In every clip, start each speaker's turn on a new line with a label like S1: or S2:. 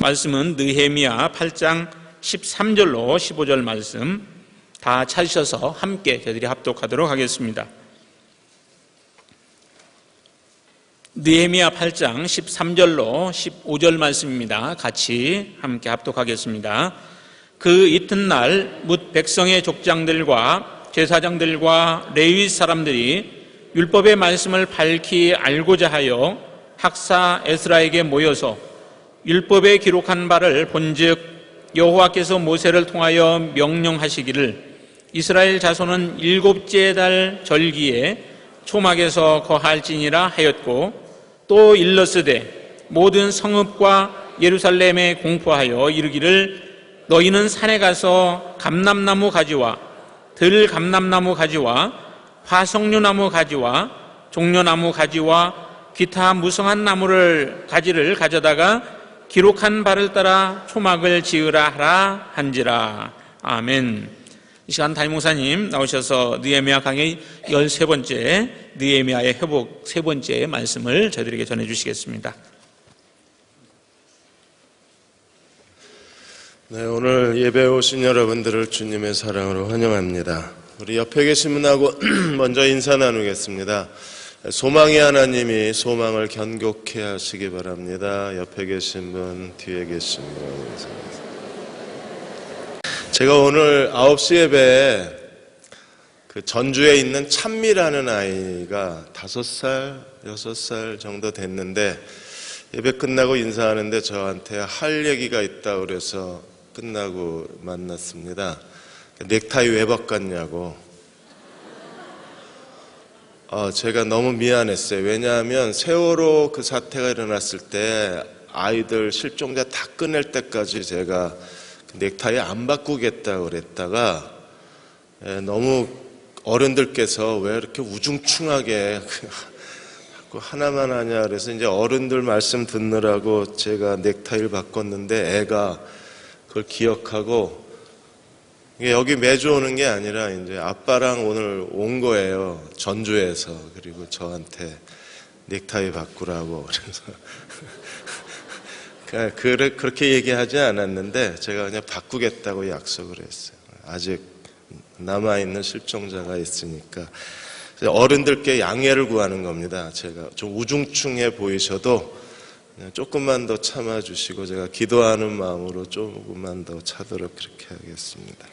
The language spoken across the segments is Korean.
S1: 말씀은 느헤미야 8장 13절로 15절 말씀 다 찾으셔서 함께 저희들이 합독하도록 하겠습니다. 느헤미야 8장 13절로 15절 말씀입니다. 같이 함께 합독하겠습니다. 그 이튿날 뭇 백성의 족장들과 제사장들과 레위 사람들이 율법의 말씀을 밝히 알고자 하여 학사 에스라에게 모여서 율법에 기록한 바를 본즉 여호와께서 모세를 통하여 명령하시기를 이스라엘 자손은 7째 달 절기에 초막에서 거할지니라 하였고, 또 일렀으되 모든 성읍과 예루살렘에 공포하여 이르기를 너희는 산에 가서 감람나무 가지와 들감람나무 가지와 화석류나무 가지와 종려나무 가지와 기타 무성한 나무를 가지를 가져다가 기록한 바를 따라 초막을 지으라 하라 한지라. 아멘. 이 시간 담임목사님 나오셔서 느헤미야 강의 13번째 느헤미야의 회복 3번째 말씀을 저희들에게 전해주시겠습니다.
S2: 네, 오늘 예배에 오신 여러분들을 주님의 사랑으로 환영합니다. 우리 옆에 계신 분하고 먼저 인사 나누겠습니다. 소망의 하나님이 소망을 견고케 하시기 바랍니다. 옆에 계신 분, 뒤에 계신 분. 제가 오늘 9시 예배에 그 전주에 있는 찬미라는 아이가 5살, 6살 정도 됐는데 예배 끝나고 인사하는데 저한테 할 얘기가 있다고 그래서 끝나고 만났습니다. 넥타이 왜 바꿨냐고. 제가 너무 미안했어요. 왜냐하면 세월호 그 사태가 일어났을 때 아이들 실종자 다 끝낼 때까지 제가 넥타이 안 바꾸겠다고 그랬다가 너무 어른들께서 왜 이렇게 우중충하게 하나만 하냐 그래서 이제 어른들 말씀 듣느라고 제가 넥타이를 바꿨는데 애가 그걸 기억하고 여기 매주 오는 게 아니라 이제 아빠랑 오늘 온 거예요. 전주에서. 그리고 저한테 넥타이 바꾸라고. 그래서 그렇게 얘기하지 않았는데 제가 그냥 바꾸겠다고 약속을 했어요. 아직 남아있는 실종자가 있으니까. 어른들께 양해를 구하는 겁니다. 제가 좀 우중충해 보이셔도 조금만 더 참아주시고 제가 기도하는 마음으로 조금만 더 차도록 그렇게 하겠습니다.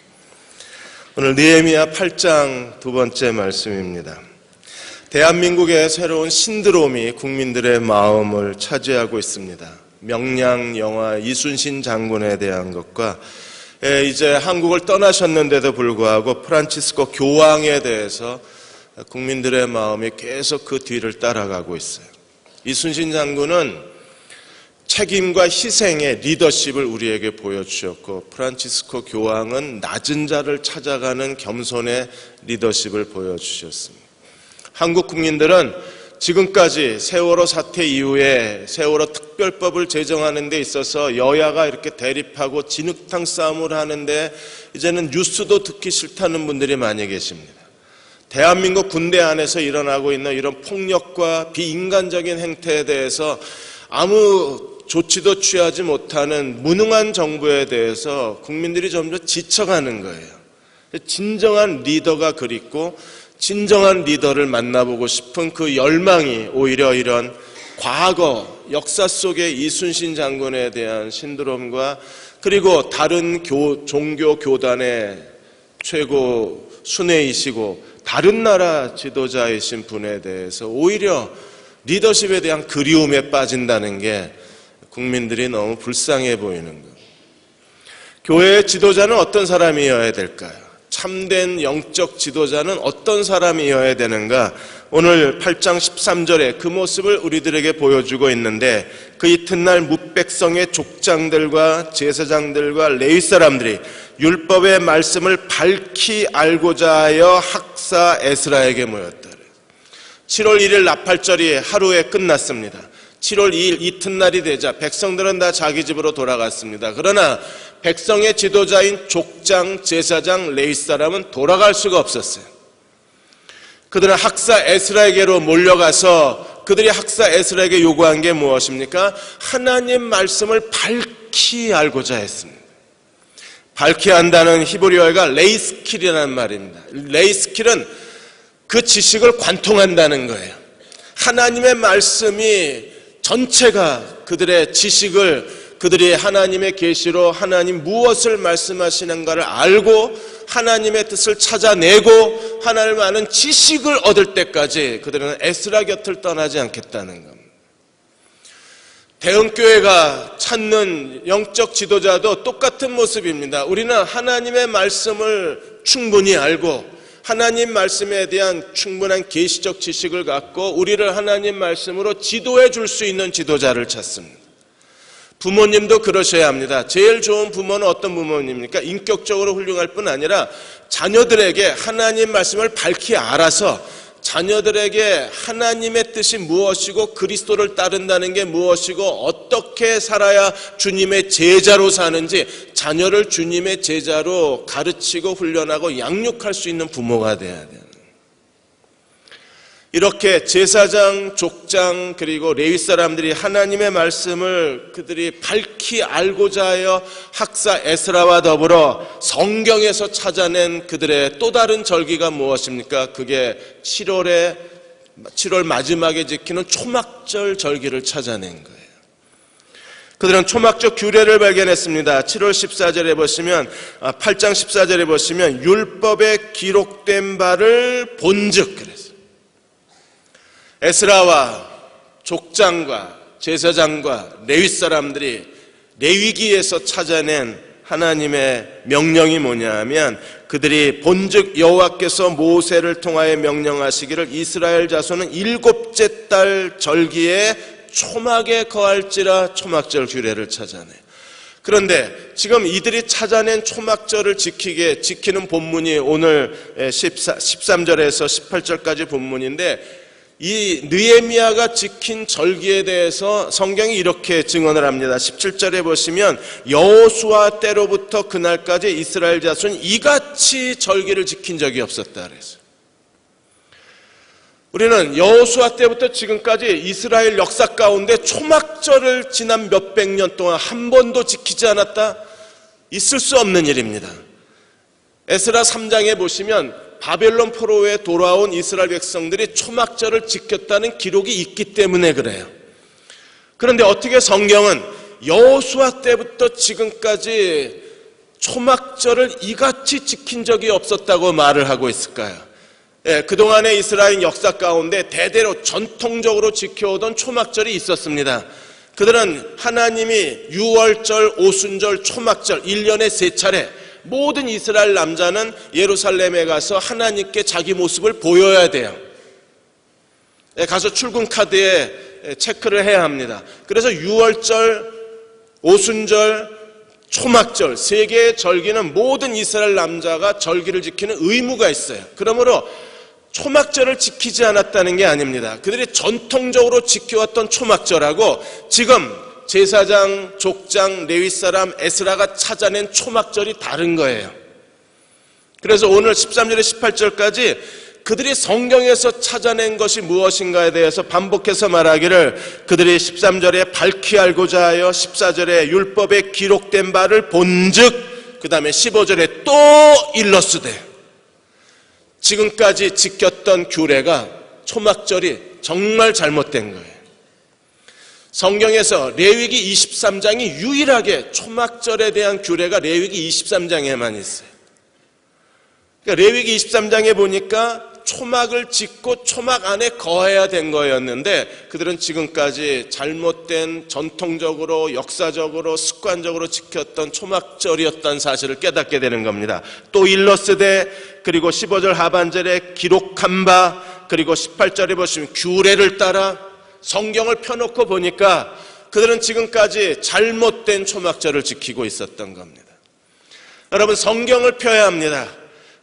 S2: 오늘 느헤미야 8장 2번째 말씀입니다. 대한민국의 새로운 신드롬이 국민들의 마음을 차지하고 있습니다. 명량 영화 이순신 장군에 대한 것과 이제 한국을 떠나셨는데도 불구하고 프란치스코 교황에 대해서 국민들의 마음이 계속 그 뒤를 따라가고 있어요. 이순신 장군은 책임과 희생의 리더십을 우리에게 보여주셨고, 프란치스코 교황은 낮은 자를 찾아가는 겸손의 리더십을 보여주셨습니다. 한국 국민들은 지금까지 세월호 사태 이후에 세월호 특별법을 제정하는 데 있어서 여야가 이렇게 대립하고 진흙탕 싸움을 하는데 이제는 뉴스도 듣기 싫다는 분들이 많이 계십니다. 대한민국 군대 안에서 일어나고 있는 이런 폭력과 비인간적인 행태에 대해서 아무 조치도 취하지 못하는 무능한 정부에 대해서 국민들이 점점 지쳐가는 거예요. 진정한 리더가 그립고 진정한 리더를 만나보고 싶은 그 열망이 오히려 이런 과거 역사 속의 이순신 장군에 대한 신드롬과 그리고 다른 종교 교단의 최고 순회이시고 다른 나라 지도자이신 분에 대해서 오히려 리더십에 대한 그리움에 빠진다는 게 국민들이 너무 불쌍해 보이는 거예요. 교회의 지도자는 어떤 사람이어야 될까요? 참된 영적 지도자는 어떤 사람이어야 되는가? 오늘 8장 13절에 그 모습을 우리들에게 보여주고 있는데, 그 이튿날 뭇백성의 족장들과 제사장들과 레위 사람들이 율법의 말씀을 밝히 알고자 하여 학사 에스라에게 모였다. 7월 1일 나팔절이 하루에 끝났습니다. 7월 2일 이튿날이 되자 백성들은 다 자기 집으로 돌아갔습니다. 그러나 백성의 지도자인 족장, 제사장, 레위 사람은 돌아갈 수가 없었어요. 그들은 학사 에스라에게로 몰려가서 그들이 학사 에스라에게 요구한 게 무엇입니까? 하나님 말씀을 밝히 밝히 알고자 했습니다. 밝히 안다는 히브리어가 레이스킬이라는 말입니다. 레이스킬은 그 지식을 관통한다는 거예요. 하나님의 말씀이 전체가 그들의 지식을, 그들이 하나님의 계시로 하나님 무엇을 말씀하시는가를 알고 하나님의 뜻을 찾아내고 하나님을 아는 지식을 얻을 때까지 그들은 에스라 곁을 떠나지 않겠다는 겁니다. 대형교회가 찾는 영적 지도자도 똑같은 모습입니다. 우리는 하나님의 말씀을 충분히 알고 하나님 말씀에 대한 충분한 계시적 지식을 갖고 우리를 하나님 말씀으로 지도해 줄 수 있는 지도자를 찾습니다. 부모님도 그러셔야 합니다. 제일 좋은 부모는 어떤 부모님입니까? 인격적으로 훌륭할 뿐 아니라 자녀들에게 하나님 말씀을 밝히 알아서 자녀들에게 하나님의 뜻이 무엇이고 그리스도를 따른다는 게 무엇이고 어떻게 살아야 주님의 제자로 사는지 자녀를 주님의 제자로 가르치고 훈련하고 양육할 수 있는 부모가 돼야 돼요. 이렇게 제사장, 족장 그리고 레위 사람들이 하나님의 말씀을 그들이 밝히 알고자 하여 학사 에스라와 더불어 성경에서 찾아낸 그들의 또 다른 절기가 무엇입니까? 그게 7월 마지막에 지키는 초막절 절기를 찾아낸 거예요. 그들은 초막절 규례를 발견했습니다. 7월 14절에 보시면 8장 14절에 보시면 율법에 기록된 바를 본즉 그랬어요. 에스라와 족장과 제사장과 레위 사람들이 레위기에서 찾아낸 하나님의 명령이 뭐냐 하면 그들이 본즉 여호와께서 모세를 통하여 명령하시기를 이스라엘 자손은 7째 달 절기에 초막에 거할지라 초막절 규례를 찾아내. 그런데 지금 이들이 찾아낸 초막절을 지키는 본문이 오늘 13절에서 18절까지 본문인데 이 느헤미야가 지킨 절기에 대해서 성경이 이렇게 증언을 합니다. 17절에 보시면 여호수아 때로부터 그날까지 이스라엘 자손이 이같이 절기를 지킨 적이 없었다 그랬어요. 우리는 여호수아 때부터 지금까지 이스라엘 역사 가운데 초막절을 지난 몇백 년 동안 한 번도 지키지 않았다? 있을 수 없는 일입니다. 에스라 3장에 보시면 바벨론 포로에 돌아온 이스라엘 백성들이 초막절을 지켰다는 기록이 있기 때문에 그래요. 그런데 어떻게 성경은 여호수아 때부터 지금까지 초막절을 이같이 지킨 적이 없었다고 말을 하고 있을까요? 그동안의 이스라엘 역사 가운데 대대로 전통적으로 지켜오던 초막절이 있었습니다. 그들은 하나님이 유월절, 오순절, 초막절 1년에 3차례 모든 이스라엘 남자는 예루살렘에 가서 하나님께 자기 모습을 보여야 돼요. 가서 출근 카드에 체크를 해야 합니다. 그래서 유월절, 오순절, 초막절 3개의 절기는 모든 이스라엘 남자가 절기를 지키는 의무가 있어요. 그러므로 초막절을 지키지 않았다는 게 아닙니다. 그들이 전통적으로 지켜왔던 초막절하고 지금 제사장, 족장, 레위 사람, 에스라가 찾아낸 초막절이 다른 거예요. 그래서 오늘 13절에 18절까지 그들이 성경에서 찾아낸 것이 무엇인가에 대해서 반복해서 말하기를 그들이 13절에 밝히 알고자 하여 14절에 율법에 기록된 바를 본즉 그 다음에 15절에 또 일러스되 지금까지 지켰던 규례가 초막절이 정말 잘못된 거예요. 성경에서 레위기 23장이 유일하게 초막절에 대한 규례가 레위기 23장에만 있어요. 그러니까 레위기 23장에 보니까 초막을 짓고 초막 안에 거해야 된 거였는데 그들은 지금까지 잘못된 전통적으로 역사적으로 습관적으로 지켰던 초막절이었다는 사실을 깨닫게 되는 겁니다. 또 일러스되 그리고 15절 하반절에 기록한 바 그리고 18절에 보시면 규례를 따라 성경을 펴놓고 보니까 그들은 지금까지 잘못된 초막절을 지키고 있었던 겁니다. 여러분 성경을 펴야 합니다.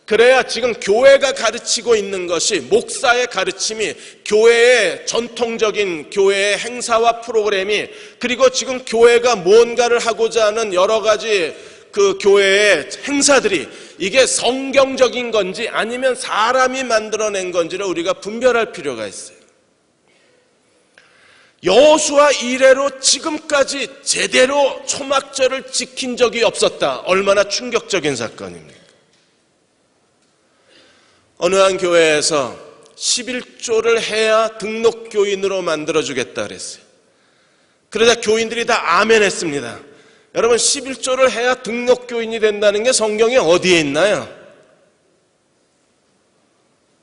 S2: 그래야 지금 교회가 가르치고 있는 것이 목사의 가르침이 교회의 전통적인 교회의 행사와 프로그램이 그리고 지금 교회가 무언가를 하고자 하는 여러 가지 그 교회의 행사들이 이게 성경적인 건지 아니면 사람이 만들어낸 건지를 우리가 분별할 필요가 있어요. 여호수아 이래로 지금까지 제대로 초막절을 지킨 적이 없었다. 얼마나 충격적인 사건입니까? 어느 한 교회에서 11조를 해야 등록교인으로 만들어주겠다 그랬어요. 그러자 교인들이 다 아멘했습니다. 여러분, 11조를 해야 등록교인이 된다는 게 성경에 어디에 있나요?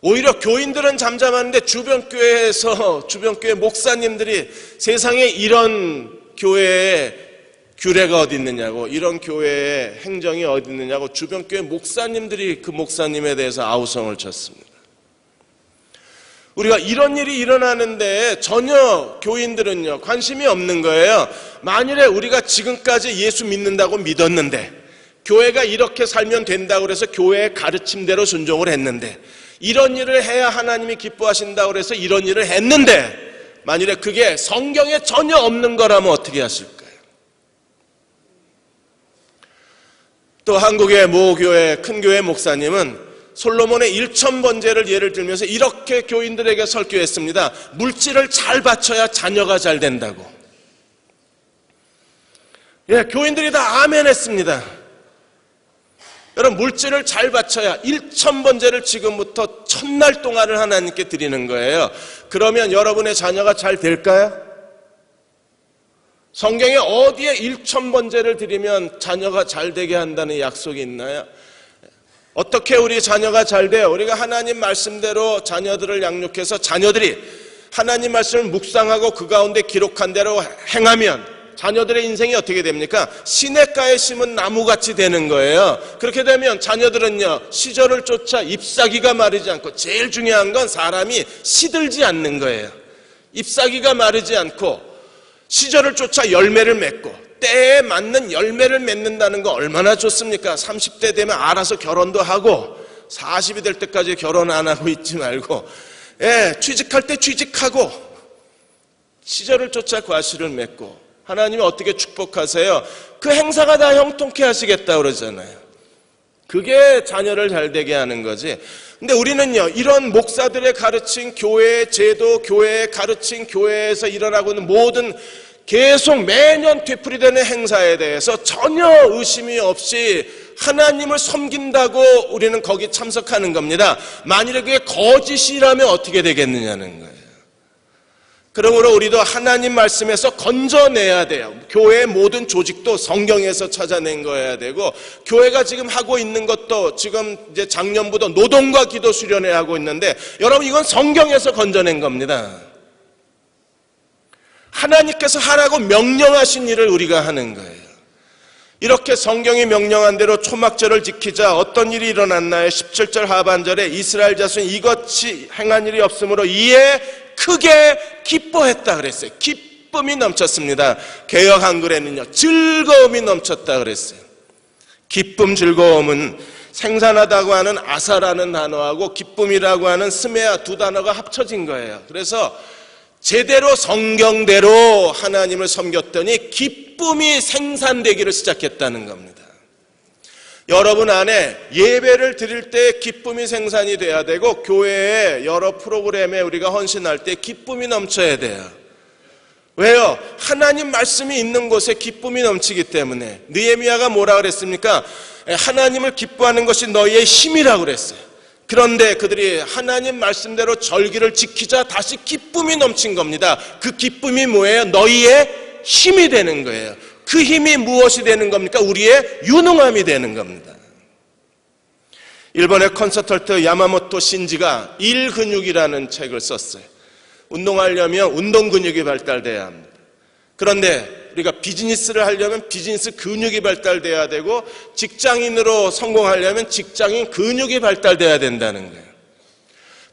S2: 오히려 교인들은 잠잠하는데 주변 교회 목사님들이 세상에 이런 교회에 규례가 어디 있느냐고, 이런 교회의 행정이 어디 있느냐고 주변 교회 목사님들이 그 목사님에 대해서 아우성을 쳤습니다. 우리가 이런 일이 일어나는데 전혀 교인들은요 관심이 없는 거예요. 만일에 우리가 지금까지 예수 믿는다고 믿었는데, 교회가 이렇게 살면 된다고 해서 교회의 가르침대로 순종을 했는데, 이런 일을 해야 하나님이 기뻐하신다고 해서 이런 일을 했는데, 만일에 그게 성경에 전혀 없는 거라면 어떻게 하실까요? 또 한국의 모 교회, 큰 교회 목사님은 솔로몬의 1000번제를 예를 들면서 이렇게 교인들에게 설교했습니다. 물질을 잘 바쳐야 자녀가 잘 된다고. 교인들이 다 아멘했습니다. 여러분, 물질을 잘 바쳐야 1000번제를 지금부터 1000날 동안을 하나님께 드리는 거예요. 그러면 여러분의 자녀가 잘 될까요? 성경에 어디에 1000번제를 드리면 자녀가 잘 되게 한다는 약속이 있나요? 어떻게 우리 자녀가 잘 돼요? 우리가 하나님 말씀대로 자녀들을 양육해서 자녀들이 하나님 말씀을 묵상하고 그 가운데 기록한 대로 행하면 자녀들의 인생이 어떻게 됩니까? 시냇가에 심은 나무같이 되는 거예요. 그렇게 되면 자녀들은요, 시절을 쫓아 잎사귀가 마르지 않고, 제일 중요한 건 사람이 시들지 않는 거예요. 잎사귀가 마르지 않고 시절을 쫓아 열매를 맺고, 때에 맞는 열매를 맺는다는 거 얼마나 좋습니까? 30대 되면 알아서 결혼도 하고, 40이 될 때까지 결혼 안 하고 있지 말고, 취직할 때 취직하고, 시절을 쫓아 과실을 맺고. 하나님이 어떻게 축복하세요? 그 행사가 다 형통케 하시겠다 그러잖아요. 그게 자녀를 잘 되게 하는 거지. 근데 우리는요, 이런 목사들의 가르친 교회의 제도, 교회의 가르친 교회에서 일어나고 있는 모든 계속 매년 되풀이되는 행사에 대해서 전혀 의심이 없이 하나님을 섬긴다고 우리는 거기 참석하는 겁니다. 만일에 그게 거짓이라면 어떻게 되겠느냐는 거예요. 그러므로 우리도 하나님 말씀에서 건져내야 돼요. 교회의 모든 조직도 성경에서 찾아낸 거여야 되고, 교회가 지금 하고 있는 것도 지금 이제 작년부터 노동과 기도 수련회 하고 있는데, 여러분 이건 성경에서 건져낸 겁니다. 하나님께서 하라고 명령하신 일을 우리가 하는 거예요. 이렇게 성경이 명령한 대로 초막절을 지키자 어떤 일이 일어났나요? 17절 하반절에 이스라엘 자손이 이같이 행한 일이 없으므로 이에 크게 기뻐했다 그랬어요. 기쁨이 넘쳤습니다. 개역 한글에는요, 즐거움이 넘쳤다 그랬어요. 기쁨, 즐거움은 생산하다고 하는 아사라는 단어하고 기쁨이라고 하는 스메아 두 단어가 합쳐진 거예요. 그래서 제대로 성경대로 하나님을 섬겼더니 기쁨이 생산되기를 시작했다는 겁니다. 여러분 안에 예배를 드릴 때 기쁨이 생산이 돼야 되고, 교회의 여러 프로그램에 우리가 헌신할 때 기쁨이 넘쳐야 돼요. 왜요? 하나님 말씀이 있는 곳에 기쁨이 넘치기 때문에. 느헤미야가 뭐라 그랬습니까? 하나님을 기뻐하는 것이 너희의 힘이라고 그랬어요. 그런데 그들이 하나님 말씀대로 절기를 지키자 다시 기쁨이 넘친 겁니다. 그 기쁨이 뭐예요? 너희의 힘이 되는 거예요. 그 힘이 무엇이 되는 겁니까? 우리의 유능함이 되는 겁니다. 일본의 컨서턴트 야마모토 신지가 일근육이라는 책을 썼어요. 운동하려면 운동 근육이 발달돼야 합니다. 그런데 우리가 비즈니스를 하려면 비즈니스 근육이 발달돼야 되고, 직장인으로 성공하려면 직장인 근육이 발달돼야 된다는 거예요.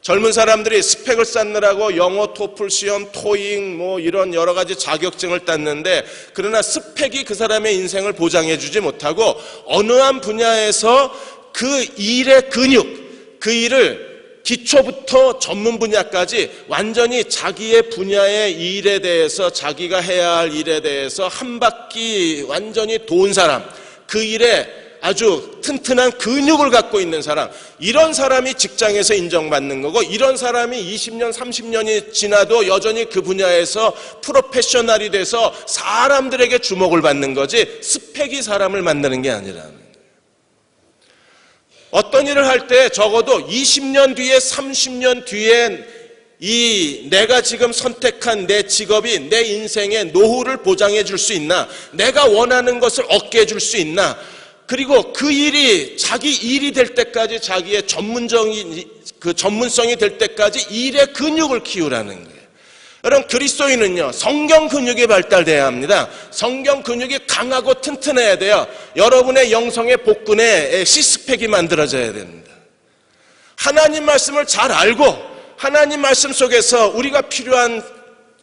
S2: 젊은 사람들이 스펙을 쌓느라고 영어 토플 시험, 토익 뭐 이런 여러 가지 자격증을 땄는데, 그러나 스펙이 그 사람의 인생을 보장해 주지 못하고, 어느 한 분야에서 그 일의 근육, 그 일을 기초부터 전문 분야까지 완전히 자기의 분야의 일에 대해서, 자기가 해야 할 일에 대해서 한 바퀴 완전히 도운 사람, 그 일에 아주 튼튼한 근육을 갖고 있는 사람, 이런 사람이 직장에서 인정받는 거고, 이런 사람이 20년, 30년이 지나도 여전히 그 분야에서 프로페셔널이 돼서 사람들에게 주목을 받는 거지, 스펙이 사람을 만드는 게 아니라는 거예요. 어떤 일을 할 때 적어도 20년 뒤에, 30년 뒤에 내가 지금 선택한 내 직업이 내 인생의 노후를 보장해 줄 수 있나, 내가 원하는 것을 얻게 해줄 수 있나, 그리고 그 일이 자기 일이 될 때까지, 자기의 전문성이 될 때까지 일의 근육을 키우라는 거예요. 여러분, 그리스도인은요, 성경 근육이 발달돼야 합니다. 성경 근육이 강하고 튼튼해야 돼요. 여러분의 영성의 복근에 시스팩이 만들어져야 됩니다. 하나님 말씀을 잘 알고, 하나님 말씀 속에서 우리가 필요한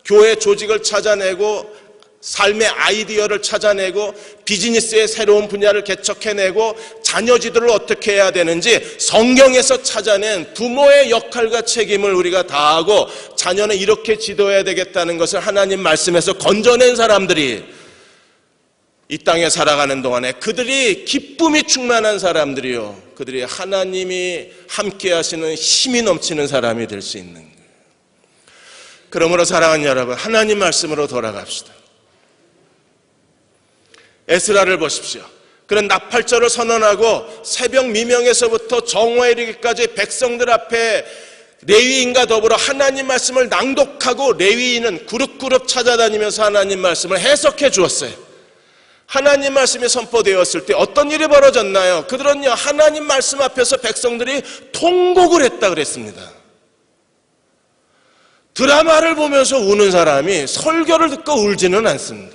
S2: 교회 조직을 찾아내고, 삶의 아이디어를 찾아내고, 비즈니스의 새로운 분야를 개척해내고, 자녀지들을 어떻게 해야 되는지 성경에서 찾아낸 부모의 역할과 책임을 우리가 다하고, 자녀는 이렇게 지도해야 되겠다는 것을 하나님 말씀에서 건져낸 사람들이 이 땅에 살아가는 동안에, 그들이 기쁨이 충만한 사람들이요, 그들이 하나님이 함께 하시는 힘이 넘치는 사람이 될 수 있는 거예요. 그러므로 사랑하는 여러분, 하나님 말씀으로 돌아갑시다. 에스라를 보십시오. 그런 나팔절을 선언하고 새벽 미명에서부터 정오에 이르기까지 백성들 앞에 레위인과 더불어 하나님 말씀을 낭독하고, 레위인은 그룹 찾아다니면서 하나님 말씀을 해석해 주었어요. 하나님 말씀이 선포되었을 때 어떤 일이 벌어졌나요? 그들은요, 하나님 말씀 앞에서 백성들이 통곡을 했다 그랬습니다. 드라마를 보면서 우는 사람이 설교를 듣고 울지는 않습니다.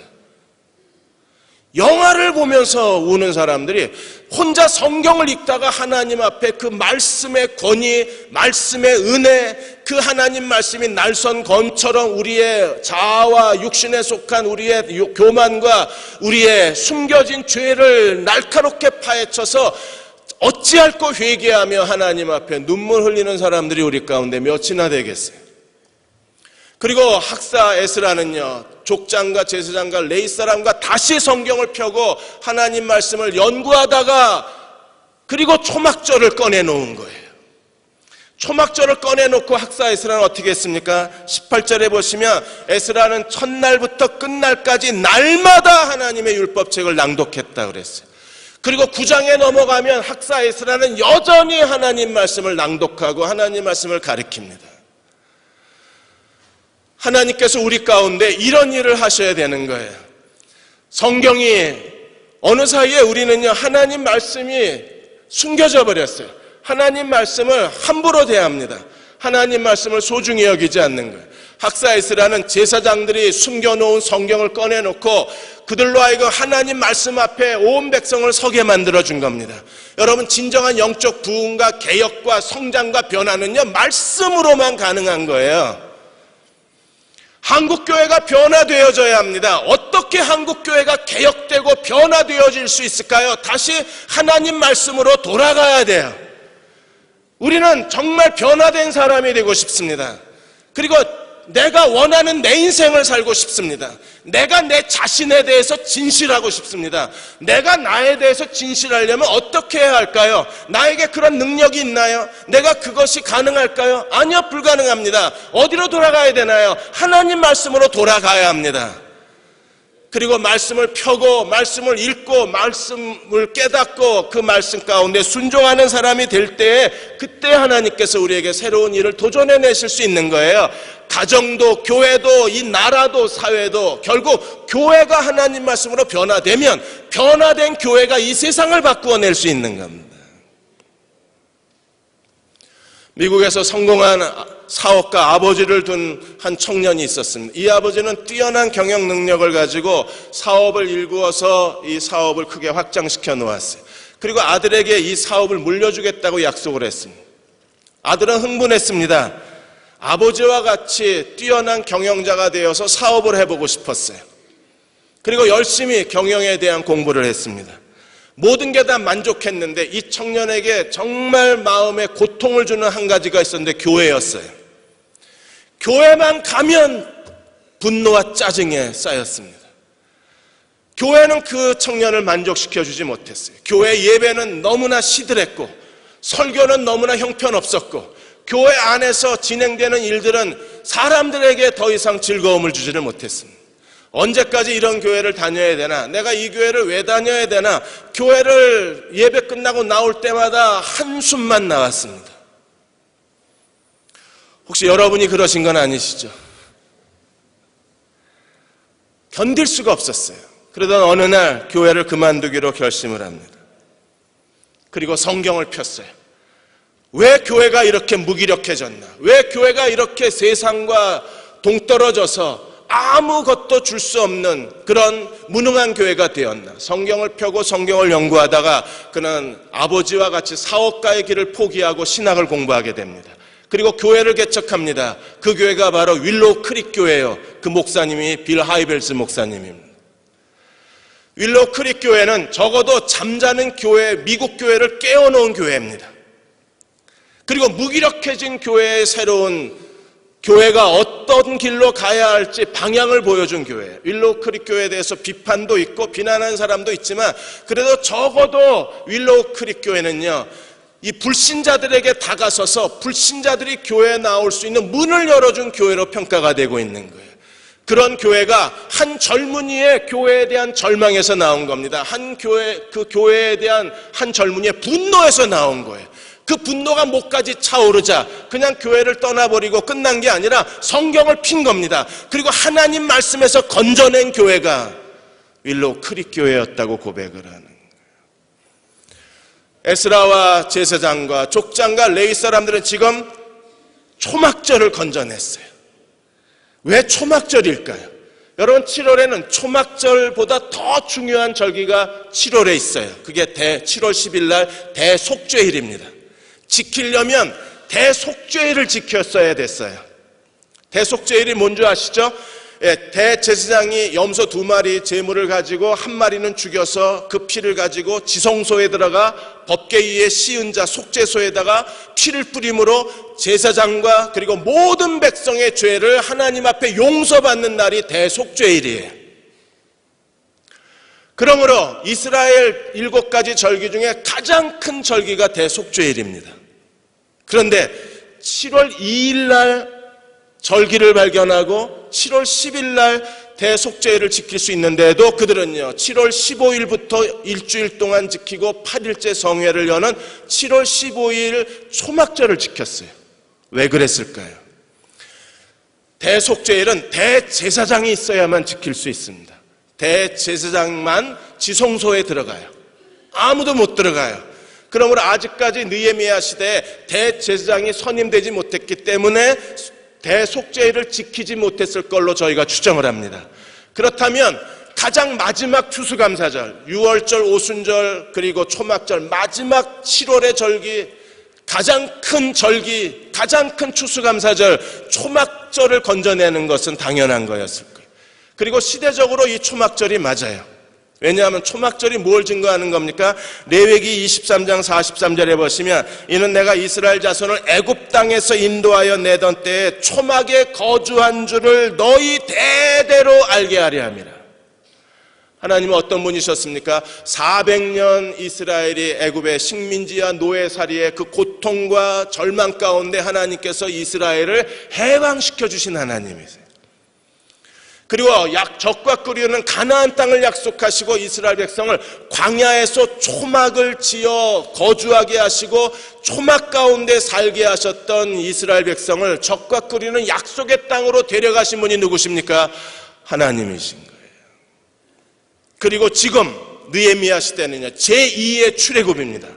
S2: 영화를 보면서 우는 사람들이 혼자 성경을 읽다가 하나님 앞에 그 말씀의 권위, 말씀의 은혜, 그 하나님 말씀이 날선 검처럼 우리의 자아와 육신에 속한 우리의 교만과 우리의 숨겨진 죄를 날카롭게 파헤쳐서 어찌할꼬 회개하며 하나님 앞에 눈물 흘리는 사람들이 우리 가운데 몇이나 되겠어요. 그리고 학사 에스라는요, 족장과 제사장과 레위 사람과 다시 성경을 펴고 하나님 말씀을 연구하다가, 그리고 초막절을 꺼내놓은 거예요. 초막절을 꺼내놓고 학사 에스라는 어떻게 했습니까? 18절에 보시면 에스라는 첫날부터 끝날까지 날마다 하나님의 율법책을 낭독했다 그랬어요. 그리고 9장에 넘어가면 학사 에스라는 여전히 하나님 말씀을 낭독하고 하나님 말씀을 가르칩니다. 하나님께서 우리 가운데 이런 일을 하셔야 되는 거예요. 성경이 어느 사이에 우리는요, 하나님 말씀이 숨겨져 버렸어요. 하나님 말씀을 함부로 대합니다. 하나님 말씀을 소중히 여기지 않는 거예요. 학사 에스라는 제사장들이 숨겨놓은 성경을 꺼내놓고 그들로 하여금 하나님 말씀 앞에 온 백성을 서게 만들어준 겁니다. 여러분, 진정한 영적 부흥과 개혁과 성장과 변화는요, 말씀으로만 가능한 거예요. 한국교회가 변화되어져야 합니다. 어떻게 한국교회가 개혁되고 변화되어질 수 있을까요? 다시 하나님 말씀으로 돌아가야 돼요. 우리는 정말 변화된 사람이 되고 싶습니다. 그리고 내가 원하는 내 인생을 살고 싶습니다. 내가 내 자신에 대해서 진실하고 싶습니다. 내가 나에 대해서 진실하려면 어떻게 해야 할까요? 나에게 그런 능력이 있나요? 내가 그것이 가능할까요? 아니요, 불가능합니다. 어디로 돌아가야 되나요? 하나님 말씀으로 돌아가야 합니다. 그리고 말씀을 펴고 말씀을 읽고 말씀을 깨닫고 그 말씀 가운데 순종하는 사람이 될 때에, 그때 하나님께서 우리에게 새로운 일을 도전해내실 수 있는 거예요. 가정도, 교회도, 이 나라도, 사회도 결국 교회가 하나님 말씀으로 변화되면 변화된 교회가 이 세상을 바꾸어낼 수 있는 겁니다. 미국에서 성공한 사업가 아버지를 둔 한 청년이 있었습니다. 이 아버지는 뛰어난 경영 능력을 가지고 사업을 일구어서 이 사업을 크게 확장시켜 놓았어요. 그리고 아들에게 이 사업을 물려주겠다고 약속을 했습니다. 아들은 흥분했습니다. 아버지와 같이 뛰어난 경영자가 되어서 사업을 해보고 싶었어요. 그리고 열심히 경영에 대한 공부를 했습니다. 모든 게 다 만족했는데 이 청년에게 정말 마음에 고통을 주는 한 가지가 있었는데 교회였어요. 교회만 가면 분노와 짜증에 쌓였습니다. 교회는 그 청년을 만족시켜주지 못했어요. 교회 예배는 너무나 시들했고 설교는 너무나 형편없었고 교회 안에서 진행되는 일들은 사람들에게 더 이상 즐거움을 주지를 못했습니다. 언제까지 이런 교회를 다녀야 되나? 내가 이 교회를 왜 다녀야 되나? 교회를 예배 끝나고 나올 때마다 한숨만 나왔습니다. 혹시 여러분이 그러신 건 아니시죠? 견딜 수가 없었어요. 그러던 어느 날 교회를 그만두기로 결심을 합니다. 그리고 성경을 폈어요. 왜 교회가 이렇게 무기력해졌나? 왜 교회가 이렇게 세상과 동떨어져서 아무것도 줄 수 없는 그런 무능한 교회가 되었나? 성경을 펴고 성경을 연구하다가 그는 아버지와 같이 사업가의 길을 포기하고 신학을 공부하게 됩니다. 그리고 교회를 개척합니다. 그 교회가 바로 윌로우 크릭 교회예요. 그 목사님이 빌 하이벨스 목사님입니다. 윌로우 크릭 교회는 적어도 잠자는 교회, 미국 교회를 깨워놓은 교회입니다. 그리고 무기력해진 교회의 새로운 교회가 어떤 길로 가야 할지 방향을 보여준 교회예요. 윌로우 크릭 교회에 대해서 비판도 있고 비난하는 사람도 있지만 그래도 적어도 윌로우 크릭 교회는요, 이 불신자들에게 다가서서 불신자들이 교회에 나올 수 있는 문을 열어준 교회로 평가가 되고 있는 거예요. 그런 교회가 한 젊은이의 교회에 대한 절망에서 나온 겁니다. 그 교회에 대한 한 젊은이의 분노에서 나온 거예요. 그 분노가 목까지 차오르자 그냥 교회를 떠나버리고 끝난 게 아니라 성경을 핀 겁니다. 그리고 하나님 말씀에서 건져낸 교회가 윌로우 크릭 교회였다고 고백을 하는 거예요. 에스라와 제사장과 족장과 레위 사람들은 지금 초막절을 건져냈어요. 왜 초막절일까요? 여러분, 7월에는 초막절보다 더 중요한 절기가 7월에 있어요. 그게 7월 10일 날 대속죄일입니다. 지키려면 대속죄일을 지켰어야 됐어요. 대속죄일이 뭔지 아시죠? 대제사장이 염소 2마리 제물을 가지고 한 마리는 죽여서 그 피를 가지고 지성소에 들어가 법궤위에 씌운 자 속죄소에다가 피를 뿌림으로 제사장과 그리고 모든 백성의 죄를 하나님 앞에 용서받는 날이 대속죄일이에요. 그러므로 이스라엘 7가지 절기 중에 가장 큰 절기가 대속죄일입니다. 그런데 7월 2일 날 절기를 발견하고 7월 10일 날 대속죄를 지킬 수 있는데도 그들은요, 7월 15일부터 일주일 동안 지키고 8일째 성회를 여는 7월 15일 초막절을 지켰어요. 왜 그랬을까요? 대속죄일은 대제사장이 있어야만 지킬 수 있습니다. 대제사장만 지성소에 들어가요. 아무도 못 들어가요. 그러므로 아직까지 느헤미야 시대에 대제사장이 선임되지 못했기 때문에 대속죄일을 지키지 못했을 걸로 저희가 추정을 합니다. 그렇다면 가장 마지막 추수감사절, 6월절, 오순절, 그리고 초막절, 마지막 7월의 절기, 가장 큰 절기, 가장 큰 추수감사절, 초막절을 건져내는 것은 당연한 거였을 거예요. 그리고 시대적으로 이 초막절이 맞아요. 왜냐하면 초막절이 뭘 증거하는 겁니까? 레위기 23장 43절에 보시면 이는 내가 이스라엘 자손을 애굽 땅에서 인도하여 내던 때에 초막에 거주한 줄을 너희 대대로 알게 하려 함이라. 하나님은 어떤 분이셨습니까? 400년 이스라엘이 애굽의 식민지와 노예살이의 그 고통과 절망 가운데 하나님께서 이스라엘을 해방시켜 주신 하나님이세요. 그리고 적과 끓이는 가나안 땅을 약속하시고 이스라엘 백성을 광야에서 초막을 지어 거주하게 하시고 초막 가운데 살게 하셨던 이스라엘 백성을 적과 끓이는 약속의 땅으로 데려가신 분이 누구십니까? 하나님이신 거예요. 그리고 지금 느헤미야 시대는요, 제2의 출애굽입니다.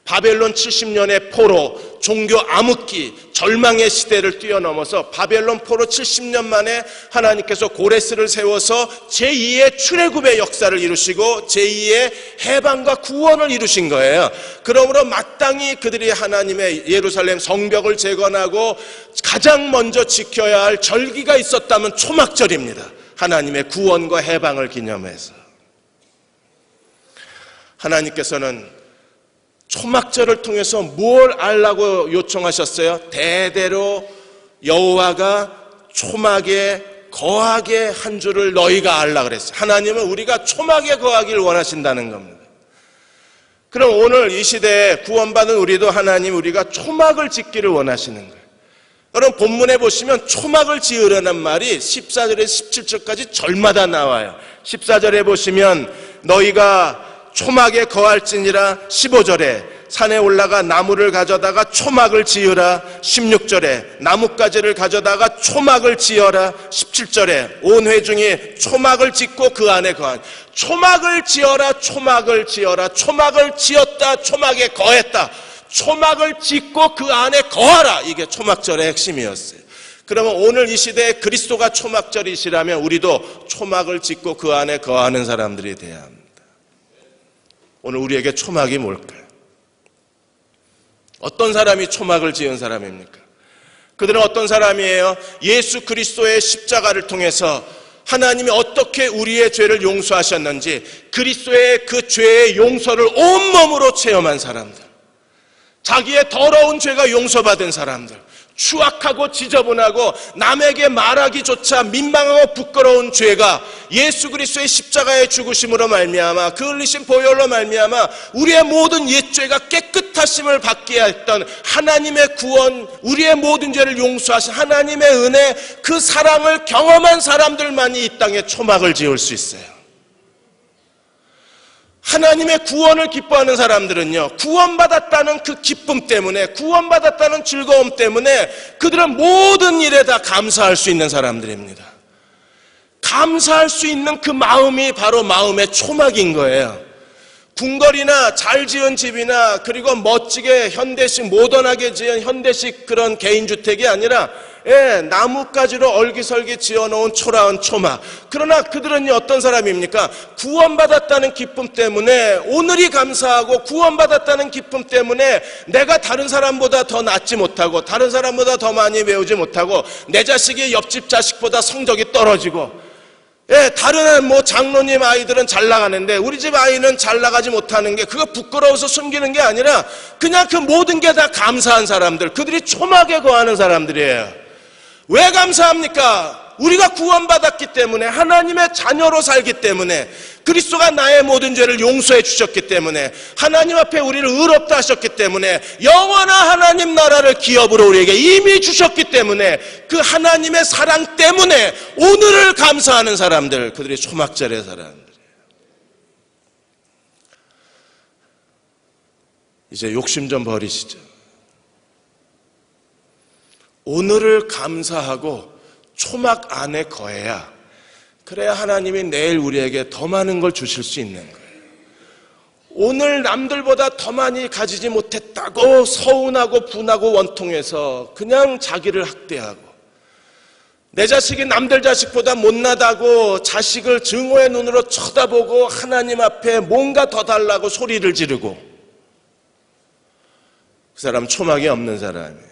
S2: 바벨론 70년의 포로, 종교 암흑기, 절망의 시대를 뛰어넘어서 바벨론 포로 70년 만에 하나님께서 고레스를 세워서 제2의 출애굽의 역사를 이루시고 제2의 해방과 구원을 이루신 거예요. 그러므로 마땅히 그들이 하나님의 예루살렘 성벽을 재건하고 가장 먼저 지켜야 할 절기가 있었다면 초막절입니다. 하나님의 구원과 해방을 기념해서. 하나님께서는 초막절을 통해서 뭘 알라고 요청하셨어요? 대대로 여호와가 초막에 거하게 한 줄을 너희가 알라 그랬어요. 하나님은 우리가 초막에 거하기를 원하신다는 겁니다. 그럼 오늘 이 시대에 구원받은 우리도 하나님 우리가 초막을 짓기를 원하시는 거예요. 여러분 본문에 보시면 초막을 지으라는 말이 14절에서 17절까지 절마다 나와요. 14절에 보시면 너희가 초막에 거할지니라 15절에 산에 올라가 나무를 가져다가 초막을 지으라 16절에 나뭇가지를 가져다가 초막을 지어라 17절에 온 회중이 초막을 짓고 그 안에 거한 초막을 지어라 초막을 지어라 초막을 지었다 초막에 거했다 초막을 짓고 그 안에 거하라 이게 초막절의 핵심이었어요. 그러면 오늘 이 시대에 그리스도가 초막절이시라면 우리도 초막을 짓고 그 안에 거하는 사람들이 돼야 합니다. 오늘 우리에게 초막이 뭘까요? 어떤 사람이 초막을 지은 사람입니까? 그들은 어떤 사람이에요? 예수 그리스도의 십자가를 통해서 하나님이 어떻게 우리의 죄를 용서하셨는지 그리스도의 그 죄의 용서를 온몸으로 체험한 사람들, 자기의 더러운 죄가 용서받은 사람들, 추악하고 지저분하고 남에게 말하기조차 민망하고 부끄러운 죄가 예수 그리스도의 십자가의 죽으심으로 말미암아 그 흘리신 보혈로 말미암아 우리의 모든 옛죄가 깨끗하심을 받게 했던 하나님의 구원, 우리의 모든 죄를 용서하신 하나님의 은혜, 그 사랑을 경험한 사람들만이 이 땅에 초막을 지을 수 있어요. 하나님의 구원을 기뻐하는 사람들은요, 구원받았다는 그 기쁨 때문에, 구원받았다는 즐거움 때문에 그들은 모든 일에 다 감사할 수 있는 사람들입니다. 감사할 수 있는 그 마음이 바로 마음의 초막인 거예요. 궁궐이나 잘 지은 집이나 그리고 멋지게 현대식 모던하게 지은 현대식 그런 개인주택이 아니라 나뭇가지로 얼기설기 지어놓은 초라한 초막. 그러나 그들은 어떤 사람입니까? 구원받았다는 기쁨 때문에 오늘이 감사하고 구원받았다는 기쁨 때문에 내가 다른 사람보다 더 낫지 못하고 다른 사람보다 더 많이 배우지 못하고 내 자식이 옆집 자식보다 성적이 떨어지고 다른 장로님 아이들은 잘 나가는데 우리 집 아이는 잘 나가지 못하는 게 그거 부끄러워서 숨기는 게 아니라 그냥 그 모든 게 다 감사한 사람들, 그들이 초막에 거하는 사람들이에요. 왜 감사합니까? 우리가 구원받았기 때문에, 하나님의 자녀로 살기 때문에, 그리스도가 나의 모든 죄를 용서해 주셨기 때문에, 하나님 앞에 우리를 의롭다 하셨기 때문에, 영원한 하나님 나라를 기업으로 우리에게 이미 주셨기 때문에, 그 하나님의 사랑 때문에 오늘을 감사하는 사람들, 그들이 초막절의 사람들이에요. 이제 욕심 좀 버리시죠. 오늘을 감사하고 초막 안에 거해야, 그래야 하나님이 내일 우리에게 더 많은 걸 주실 수 있는 거예요. 오늘 남들보다 더 많이 가지지 못했다고 서운하고 분하고 원통해서 그냥 자기를 학대하고, 내 자식이 남들 자식보다 못나다고 자식을 증오의 눈으로 쳐다보고 하나님 앞에 뭔가 더 달라고 소리를 지르고, 그 사람 초막이 없는 사람이에요.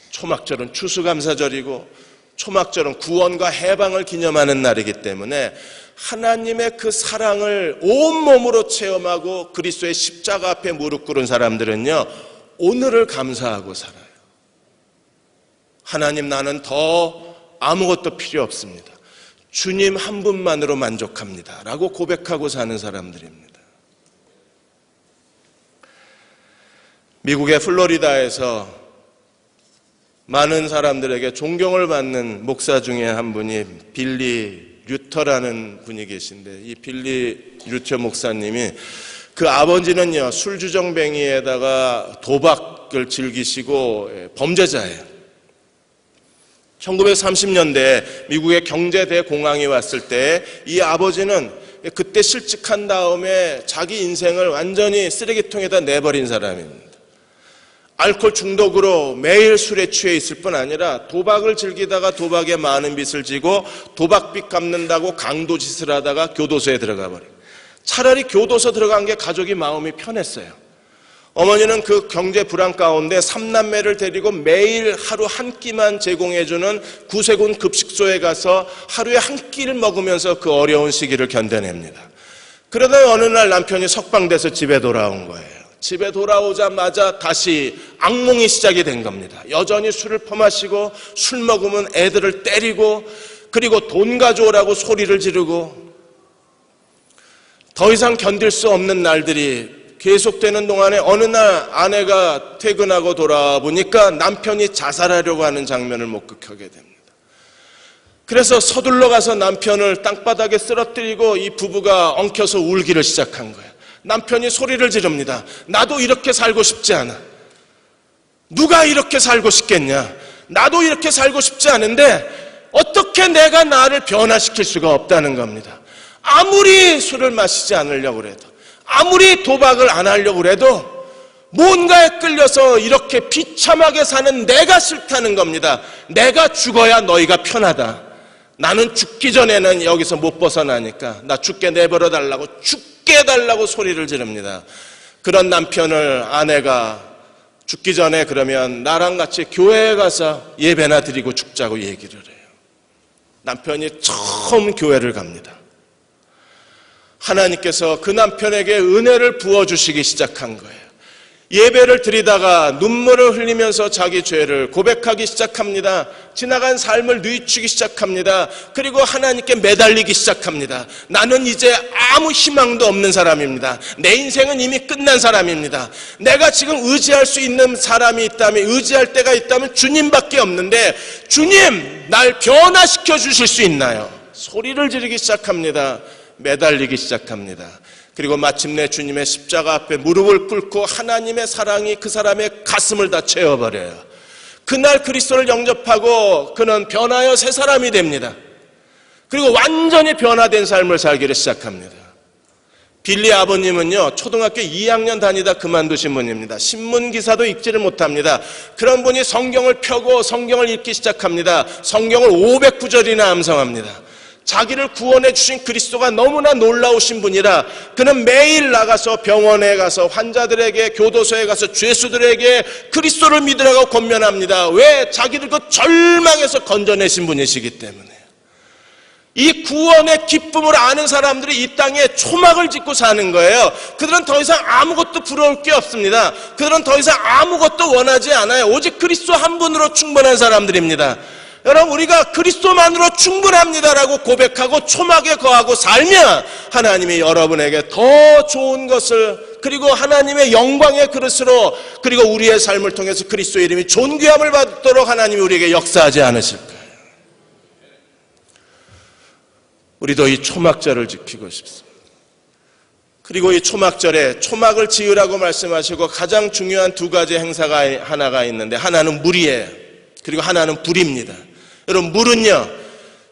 S2: 초막절은 추수감사절이고 초막절은 구원과 해방을 기념하는 날이기 때문에 하나님의 그 사랑을 온몸으로 체험하고 그리스도의 십자가 앞에 무릎 꿇은 사람들은요, 오늘을 감사하고 살아요. 하나님, 나는 더 아무것도 필요 없습니다. 주님 한 분만으로 만족합니다 라고 고백하고 사는 사람들입니다. 미국의 플로리다에서 많은 사람들에게 존경을 받는 목사 중에 한 분이 빌리 류터라는 분이 계신데, 이 빌리 류터 목사님이, 그 아버지는요 술주정뱅이에다가 도박을 즐기시고 범죄자예요. 1930년대에 미국의 경제 대공황이 왔을 때 이 아버지는 그때 실직한 다음에 자기 인생을 완전히 쓰레기통에다 내버린 사람입니다. 알코올 중독으로 매일 술에 취해 있을 뿐 아니라 도박을 즐기다가 도박에 많은 빚을 지고 도박빚 갚는다고 강도짓을 하다가 교도소에 들어가 버려요. 차라리 교도소 들어간 게 가족이 마음이 편했어요. 어머니는 그 경제 불안 가운데 3남매를 데리고 매일 하루 한 끼만 제공해주는 구세군 급식소에 가서 하루에 한 끼를 먹으면서 그 어려운 시기를 견뎌냅니다. 그러다 어느 날 남편이 석방돼서 집에 돌아온 거예요. 집에 돌아오자마자 다시 악몽이 시작이 된 겁니다. 여전히 술을 퍼마시고 술 먹으면 애들을 때리고 그리고 돈 가져오라고 소리를 지르고 더 이상 견딜 수 없는 날들이 계속되는 동안에 어느 날 아내가 퇴근하고 돌아보니까 남편이 자살하려고 하는 장면을 목격하게 됩니다. 그래서 서둘러 가서 남편을 땅바닥에 쓰러뜨리고 이 부부가 엉켜서 울기를 시작한 거예요. 남편이 소리를 지릅니다. 나도 이렇게 살고 싶지 않아. 누가 이렇게 살고 싶겠냐? 나도 이렇게 살고 싶지 않은데 어떻게 내가 나를 변화시킬 수가 없다는 겁니다. 아무리 술을 마시지 않으려고 해도 아무리 도박을 안 하려고 해도 뭔가에 끌려서 이렇게 비참하게 사는 내가 싫다는 겁니다. 내가 죽어야 너희가 편하다. 나는 죽기 전에는 여기서 못 벗어나니까 나 죽게 내버려 달라고 죽게 해달라고 소리를 지릅니다. 그런 남편을 아내가 죽기 전에 그러면 나랑 같이 교회에 가서 예배나 드리고 죽자고 얘기를 해요. 남편이 처음 교회를 갑니다. 하나님께서 그 남편에게 은혜를 부어주시기 시작한 거예요. 예배를 드리다가 눈물을 흘리면서 자기 죄를 고백하기 시작합니다. 지나간 삶을 뉘우치기 시작합니다. 그리고 하나님께 매달리기 시작합니다. 나는 이제 아무 희망도 없는 사람입니다. 내 인생은 이미 끝난 사람입니다. 내가 지금 의지할 수 있는 사람이 있다면, 의지할 때가 있다면 주님밖에 없는데 주님, 날 변화시켜 주실 수 있나요? 소리를 지르기 시작합니다. 매달리기 시작합니다. 그리고 마침내 주님의 십자가 앞에 무릎을 꿇고 하나님의 사랑이 그 사람의 가슴을 다 채워버려요. 그날 그리스도를 영접하고 그는 변하여 새 사람이 됩니다. 그리고 완전히 변화된 삶을 살기를 시작합니다. 빌리 아버님은요, 초등학교 2학년 다니다 그만두신 분입니다. 신문기사도 읽지를 못합니다. 그런 분이 성경을 펴고 성경을 읽기 시작합니다. 성경을 500구절이나 암송합니다. 자기를 구원해 주신 그리스도가 너무나 놀라우신 분이라 그는 매일 나가서 병원에 가서 환자들에게, 교도소에 가서 죄수들에게 그리스도를 믿으라고 권면합니다. 왜? 자기를 그 절망에서 건져내신 분이시기 때문에. 이 구원의 기쁨을 아는 사람들이 이 땅에 초막을 짓고 사는 거예요. 그들은 더 이상 아무것도 부러울 게 없습니다. 그들은 더 이상 아무것도 원하지 않아요. 오직 그리스도 한 분으로 충분한 사람들입니다. 여러분, 우리가 그리스도만으로 충분합니다라고 고백하고 초막에 거하고 살면 하나님이 여러분에게 더 좋은 것을, 그리고 하나님의 영광의 그릇으로, 그리고 우리의 삶을 통해서 그리스도의 이름이 존귀함을 받도록 하나님이 우리에게 역사하지 않으실까요? 우리도 이 초막절을 지키고 싶습니다. 그리고 이 초막절에 초막을 지으라고 말씀하시고 가장 중요한 두 가지 행사가 하나가 있는데, 하나는 물이에요. 그리고 하나는 불입니다. 여러분, 물은요,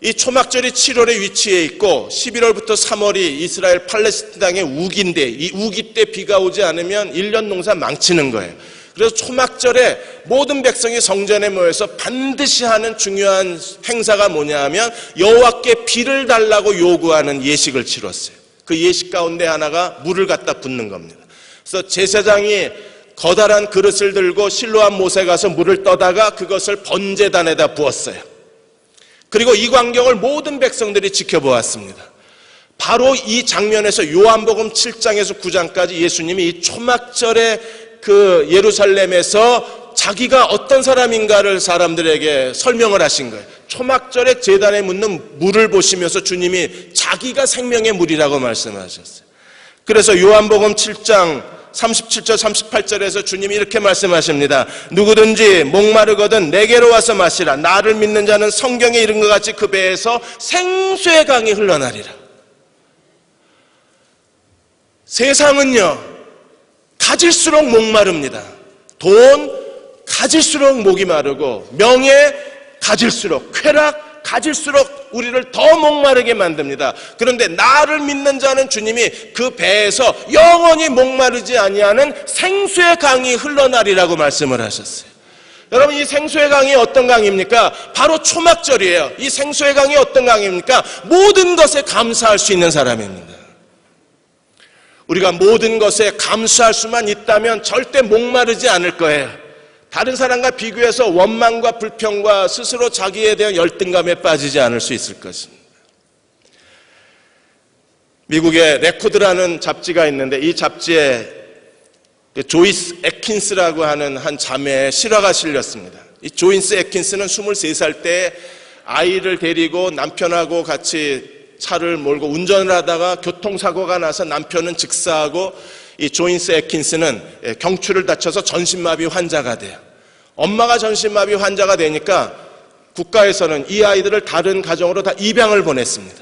S2: 이 초막절이 7월에 위치해 있고 11월부터 3월이 이스라엘 팔레스타인 땅의 우기인데, 이 우기 때 비가 오지 않으면 1년 농사 망치는 거예요. 그래서 초막절에 모든 백성이 성전에 모여서 반드시 하는 중요한 행사가 뭐냐 하면 여호와께 비를 달라고 요구하는 예식을 치렀어요. 그 예식 가운데 하나가 물을 갖다 붓는 겁니다. 그래서 제사장이 커다란 그릇을 들고 실로암 못에 가서 물을 떠다가 그것을 번제단에다 부었어요. 그리고 이 광경을 모든 백성들이 지켜보았습니다. 바로 이 장면에서 요한복음 7장에서 9장까지 예수님이 이 초막절에 그 예루살렘에서 자기가 어떤 사람인가를 사람들에게 설명을 하신 거예요. 초막절에 제단에 묻는 물을 보시면서 주님이 자기가 생명의 물이라고 말씀하셨어요. 그래서 요한복음 7장 37절 38절에서 주님이 이렇게 말씀하십니다. 누구든지 목마르거든 내게로 와서 마시라. 나를 믿는 자는 성경에 이른 것 같이 그 배에서 생수의 강이 흘러나리라. 세상은요, 가질수록 목마릅니다. 돈 가질수록 목이 마르고, 명예 가질수록, 쾌락 가질수록 우리를 더 목마르게 만듭니다. 그런데 나를 믿는 자는 주님이 그 배에서 영원히 목마르지 아니하는 생수의 강이 흘러나리라고 말씀을 하셨어요. 여러분, 이 생수의 강이 어떤 강입니까? 바로 초막절이에요. 이 생수의 강이 어떤 강입니까? 모든 것에 감사할 수 있는 사람입니다. 우리가 모든 것에 감사할 수만 있다면 절대 목마르지 않을 거예요. 다른 사람과 비교해서 원망과 불평과 스스로 자기에 대한 열등감에 빠지지 않을 수 있을 것입니다. 미국의 레코드라는 잡지가 있는데 이 잡지에 조이스 애킨스라고 하는 한 자매의 실화가 실렸습니다. 이 조이스 애킨스는 23살 때 아이를 데리고 남편하고 같이 차를 몰고 운전을 하다가 교통사고가 나서 남편은 즉사하고 이 조이스 애킨스는 경추를 다쳐서 전신마비 환자가 돼요. 엄마가 전신마비 환자가 되니까 국가에서는 이 아이들을 다른 가정으로 다 입양을 보냈습니다.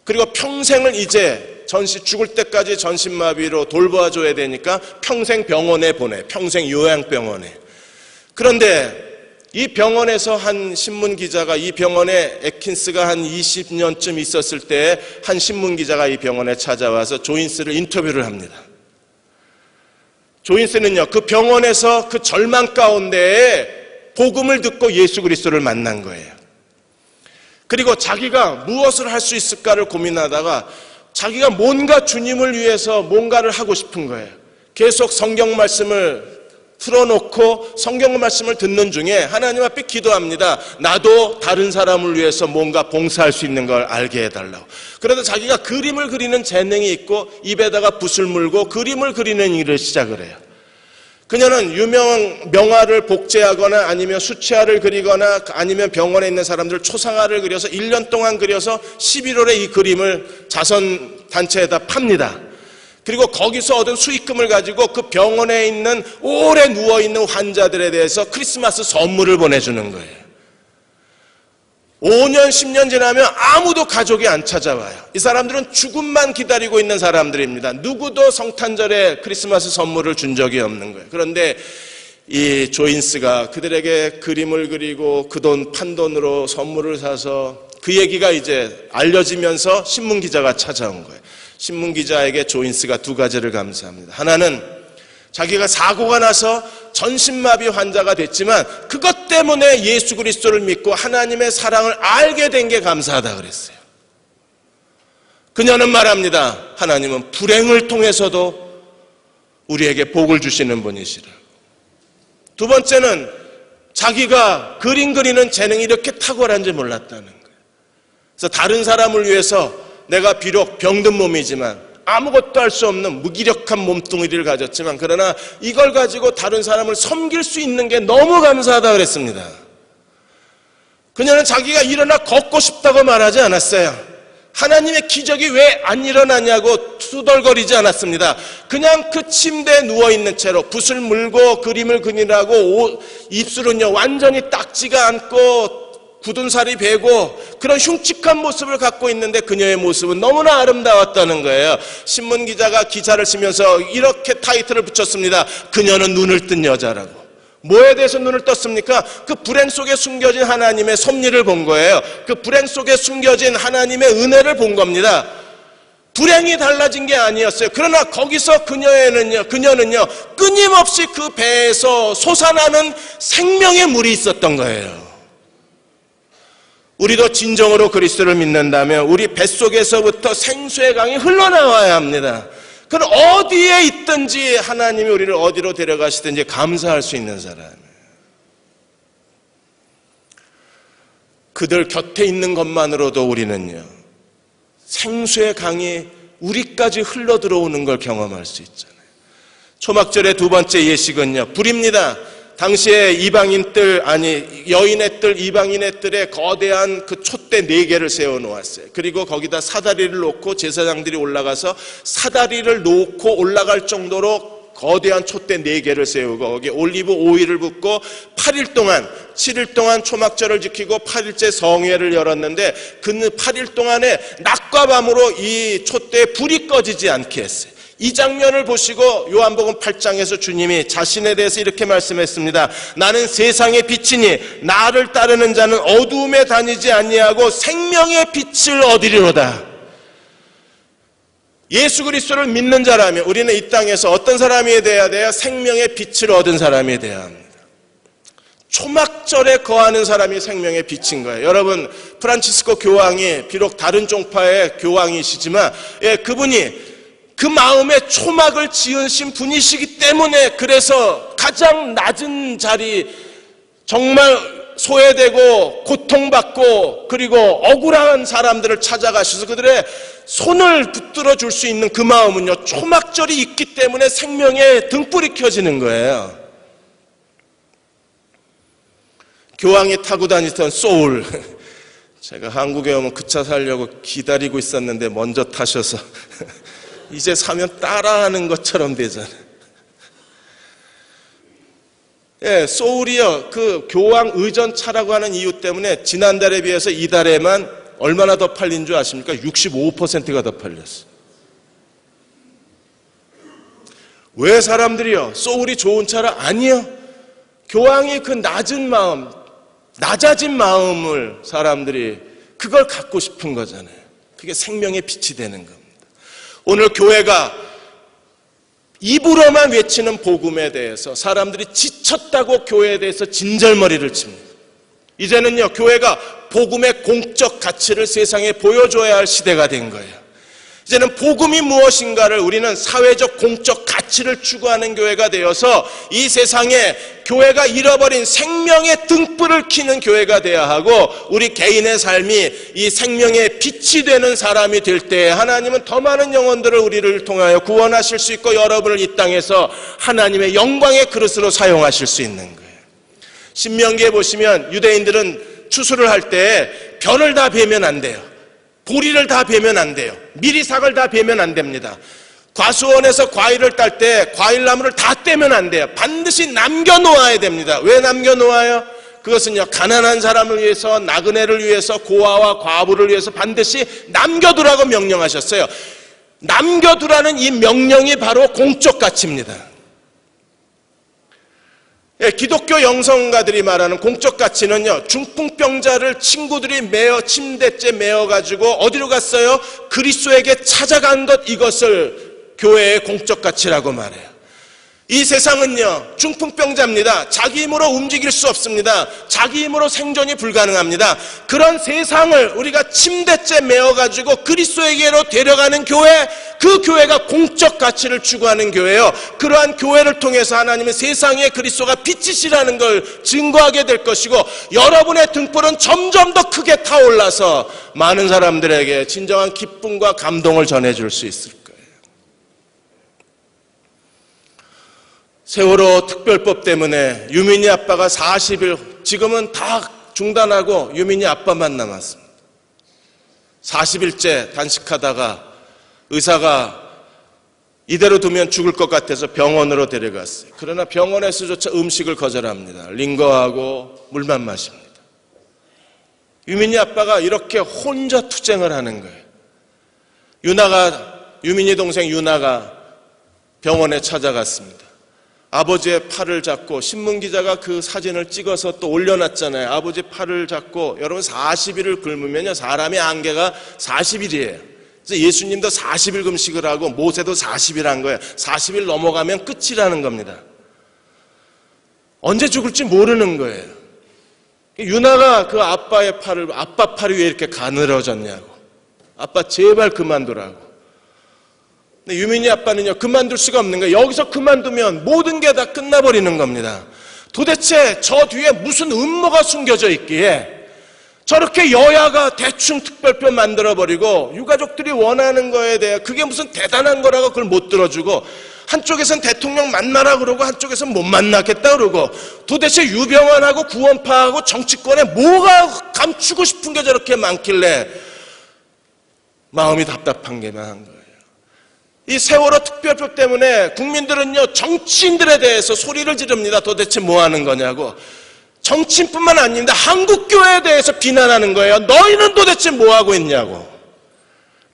S2: 그리고 평생을 이제 죽을 때까지 전신마비로 돌봐줘야 되니까 평생 병원에 보내, 평생 요양병원에. 그런데 이 병원에서 한 신문기자가, 이 병원에 애킨스가 한 20년쯤 있었을 때 한 신문기자가 이 병원에 찾아와서 조인스를 인터뷰를 합니다. 조인스는요, 그 병원에서 그 절망 가운데에 복음을 듣고 예수 그리스도를 만난 거예요. 그리고 자기가 무엇을 할 수 있을까를 고민하다가 자기가 뭔가 주님을 위해서 뭔가를 하고 싶은 거예요. 계속 성경 말씀을 틀어놓고 성경 말씀을 듣는 중에 하나님 앞에 기도합니다. 나도 다른 사람을 위해서 뭔가 봉사할 수 있는 걸 알게 해달라고. 그러다 자기가 그림을 그리는 재능이 있고 입에다가 붓을 물고 그림을 그리는 일을 시작을 해요. 그녀는 유명 명화를 복제하거나 아니면 수채화를 그리거나 아니면 병원에 있는 사람들 초상화를 그려서 1년 동안 그려서 11월에 이 그림을 자선단체에다 팝니다. 그리고 거기서 얻은 수익금을 가지고 그 병원에 있는 오래 누워있는 환자들에 대해서 크리스마스 선물을 보내주는 거예요. 5년 10년 지나면 아무도 가족이 안 찾아와요. 이 사람들은 죽음만 기다리고 있는 사람들입니다. 누구도 성탄절에 크리스마스 선물을 준 적이 없는 거예요. 그런데 이 조인스가 그들에게 그림을 그리고 그 돈 판 돈으로 선물을 사서 그 얘기가 이제 알려지면서 신문기자가 찾아온 거예요. 신문기자에게 조인스가 두 가지를 감사합니다. 하나는 자기가 사고가 나서 전신마비 환자가 됐지만 그것 때문에 예수 그리스도를 믿고 하나님의 사랑을 알게 된 게 감사하다 그랬어요. 그녀는 말합니다. 하나님은 불행을 통해서도 우리에게 복을 주시는 분이시라. 두 번째는 자기가 그림 그리는 재능이 이렇게 탁월한지 몰랐다는 거예요. 그래서 다른 사람을 위해서 내가 비록 병든 몸이지만 아무것도 할 수 없는 무기력한 몸뚱이를 가졌지만 그러나 이걸 가지고 다른 사람을 섬길 수 있는 게 너무 감사하다 그랬습니다. 그녀는 자기가 일어나 걷고 싶다고 말하지 않았어요. 하나님의 기적이 왜 안 일어나냐고 투덜거리지 않았습니다. 그냥 그 침대에 누워있는 채로 붓을 물고 그림을 그리라고 입술은요 완전히 닦지가 않고 굳은 살이 배고 그런 흉측한 모습을 갖고 있는데 그녀의 모습은 너무나 아름다웠다는 거예요. 신문기자가 기사를 쓰면서 이렇게 타이틀을 붙였습니다. 그녀는 눈을 뜬 여자라고. 뭐에 대해서 눈을 떴습니까? 그 불행 속에 숨겨진 하나님의 섭리를 본 거예요. 그 불행 속에 숨겨진 하나님의 은혜를 본 겁니다. 불행이 달라진 게 아니었어요. 그러나 거기서 그녀는요 끊임없이 그 배에서 솟아나는 생명의 물이 있었던 거예요. 우리도 진정으로 그리스도를 믿는다면 우리 뱃속에서부터 생수의 강이 흘러나와야 합니다. 그럼 어디에 있든지 하나님이 우리를 어디로 데려가시든지 감사할 수 있는 사람이에요. 그들 곁에 있는 것만으로도 우리는요 생수의 강이 우리까지 흘러 들어오는 걸 경험할 수 있잖아요. 초막절의 두 번째 예식은요 불입니다. 당시에 여인의 뜰, 이방인의 뜰에 거대한 그 촛대 4개를 세워 놓았어요. 그리고 거기다 사다리를 놓고 제사장들이 올라가서 사다리를 놓고 올라갈 정도로 거대한 촛대 4개를 세우고 거기에 올리브 오일을 붓고 7일 동안 초막절을 지키고 8일째 성회를 열었는데 그 8일 동안에 낮과 밤으로 이 촛대에 불이 꺼지지 않게 했어요. 이 장면을 보시고 요한복음 8장에서 주님이 자신에 대해서 이렇게 말씀했습니다. 나는 세상의 빛이니 나를 따르는 자는 어두움에 다니지 아니하고 생명의 빛을 얻으리로다. 예수 그리스도를 믿는 자라면 우리는 이 땅에서 어떤 사람이 되어야 돼요? 생명의 빛을 얻은 사람이 되어야 합니다. 초막절에 거하는 사람이 생명의 빛인 거예요. 여러분 프란치스코 교황이 비록 다른 종파의 교황이시지만 그분이 그 마음에 초막을 지으신 분이시기 때문에 그래서 가장 낮은 자리 정말 소외되고 고통받고 그리고 억울한 사람들을 찾아가셔서 그들의 손을 붙들어 줄 수 있는 그 마음은요, 초막절이 있기 때문에 생명의 등불이 켜지는 거예요. 교황이 타고 다니던 소울, 제가 한국에 오면 그 차 사려고 기다리고 있었는데 먼저 타셔서 이제 사면 따라하는 것처럼 되잖아요. 예, 소울이요, 그 교황 의전차라고 하는 이유 때문에 지난달에 비해서 이달에만 얼마나 더 팔린 줄 아십니까? 65%가 더 팔렸어요. 왜 사람들이요, 소울이 좋은 차라? 아니요. 교황이 그 낮은 마음, 낮아진 마음을 사람들이 그걸 갖고 싶은 거잖아요. 그게 생명의 빛이 되는 겁니다. 오늘 교회가 입으로만 외치는 복음에 대해서 사람들이 지쳤다고 교회에 대해서 진절머리를 칩니다. 이제는요, 교회가 복음의 공적 가치를 세상에 보여줘야 할 시대가 된 거예요. 이제는 복음이 무엇인가를 우리는 사회적 공적 가치를 추구하는 교회가 되어서 이 세상에 교회가 잃어버린 생명의 등불을 켜는 교회가 되어야 하고, 우리 개인의 삶이 이 생명의 빛이 되는 사람이 될 때 하나님은 더 많은 영혼들을 우리를 통하여 구원하실 수 있고, 여러분을 이 땅에서 하나님의 영광의 그릇으로 사용하실 수 있는 거예요. 신명기에 보시면 유대인들은 추수를 할 때 벼를 다 베면 안 돼요. 보리를 다 베면 안 돼요. 미리삭을 다 베면 안 됩니다. 과수원에서 과일을 딸 때 과일나무를 다 떼면 안 돼요. 반드시 남겨놓아야 됩니다. 왜 남겨놓아요? 그것은요, 가난한 사람을 위해서, 나그네를 위해서, 고아와 과부를 위해서 반드시 남겨두라고 명령하셨어요. 남겨두라는 이 명령이 바로 공적 가치입니다. 예, 기독교 영성가들이 말하는 공적 가치는요, 중풍병자를 친구들이 침대째 메어가지고 어디로 갔어요? 그리스도에게 찾아간 것, 이것을 교회의 공적 가치라고 말해요. 이 세상은요, 중풍병자입니다. 자기 힘으로 움직일 수 없습니다. 자기 힘으로 생존이 불가능합니다. 그런 세상을 우리가 침대째 메어가지고 그리스도에게로 데려가는 교회, 그 교회가 공적 가치를 추구하는 교회예요. 그러한 교회를 통해서 하나님은 세상에 그리스도가 빛이시라는 걸 증거하게 될 것이고, 여러분의 등불은 점점 더 크게 타올라서 많은 사람들에게 진정한 기쁨과 감동을 전해줄 수 있을 거예요. 세월호 특별법 때문에 유민희 아빠가 40일, 지금은 다 중단하고 유민희 아빠만 남았습니다. 40일째 단식하다가 의사가 이대로 두면 죽을 것 같아서 병원으로 데려갔어요. 그러나 병원에서조차 음식을 거절합니다. 링거하고 물만 마십니다. 유민희 아빠가 이렇게 혼자 투쟁을 하는 거예요. 유민희 동생 유나가 병원에 찾아갔습니다. 아버지의 팔을 잡고, 신문기자가 그 사진을 찍어서 또 올려놨잖아요. 아버지 팔을 잡고, 여러분 40일을 굶으면요, 사람의 한계가 40일이에요. 그래서 예수님도 40일 금식을 하고 모세도 40일 한 거예요. 40일 넘어가면 끝이라는 겁니다. 언제 죽을지 모르는 거예요. 유나가 그 아빠의 팔을, 아빠 팔이 왜 이렇게 가늘어졌냐고, 아빠 제발 그만두라고. 근데 유민희 아빠는요, 그만둘 수가 없는 거예요. 여기서 그만두면 모든 게 다 끝나버리는 겁니다. 도대체 저 뒤에 무슨 음모가 숨겨져 있기에 저렇게 여야가 대충 특별법 만들어버리고, 유가족들이 원하는 거에 대해 그게 무슨 대단한 거라고 그걸 못 들어주고, 한쪽에선 대통령 만나라 그러고 한쪽에선 못 만나겠다 그러고, 도대체 유병환하고 구원파하고 정치권에 뭐가 감추고 싶은 게 저렇게 많길래 마음이 답답한 게만 한 거예요. 이 세월호 특별법 때문에 국민들은요, 정치인들에 대해서 소리를 지릅니다. 도대체 뭐 하는 거냐고. 정치인뿐만 아닙니다. 한국교회에 대해서 비난하는 거예요. 너희는 도대체 뭐 하고 있냐고.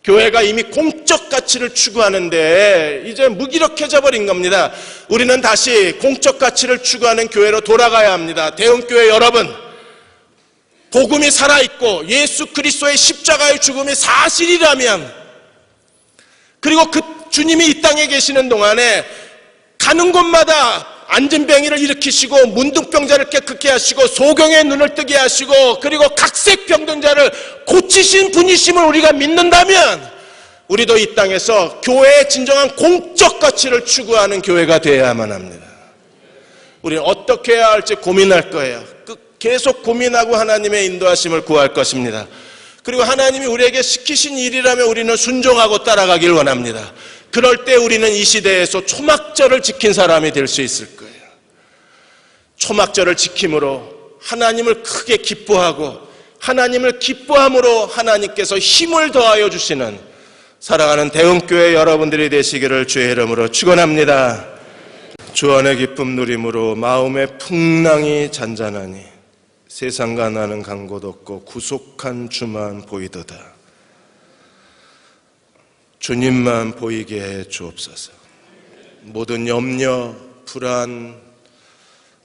S2: 교회가 이미 공적 가치를 추구하는데 이제 무기력해져 버린 겁니다. 우리는 다시 공적 가치를 추구하는 교회로 돌아가야 합니다. 대흥교회 여러분, 복음이 살아있고 예수 그리스도의 십자가의 죽음이 사실이라면, 그리고 그 주님이 이 땅에 계시는 동안에 가는 곳마다 안진뱅이를 일으키시고 문둥병자를 깨끗게 하시고 소경의 눈을 뜨게 하시고 그리고 각색병든자를 고치신 분이심을 우리가 믿는다면, 우리도 이 땅에서 교회의 진정한 공적 가치를 추구하는 교회가 되어야만 합니다. 우리는 어떻게 해야 할지 고민할 거예요. 계속 고민하고 하나님의 인도하심을 구할 것입니다. 그리고 하나님이 우리에게 시키신 일이라면 우리는 순종하고 따라가길 원합니다. 그럴 때 우리는 이 시대에서 초막절을 지킨 사람이 될 수 있을 거예요. 초막절을 지킴으로 하나님을 크게 기뻐하고 하나님을 기뻐함으로 하나님께서 힘을 더하여 주시는 사랑하는 대흥교회 여러분들이 되시기를 주의 이름으로 축원합니다. 주 안의 기쁨 누림으로 마음의 풍랑이 잔잔하니 세상과 나는 간 곳 없고 구속한 주만 보이도다. 주님만 보이게 해 주옵소서. 모든 염려, 불안,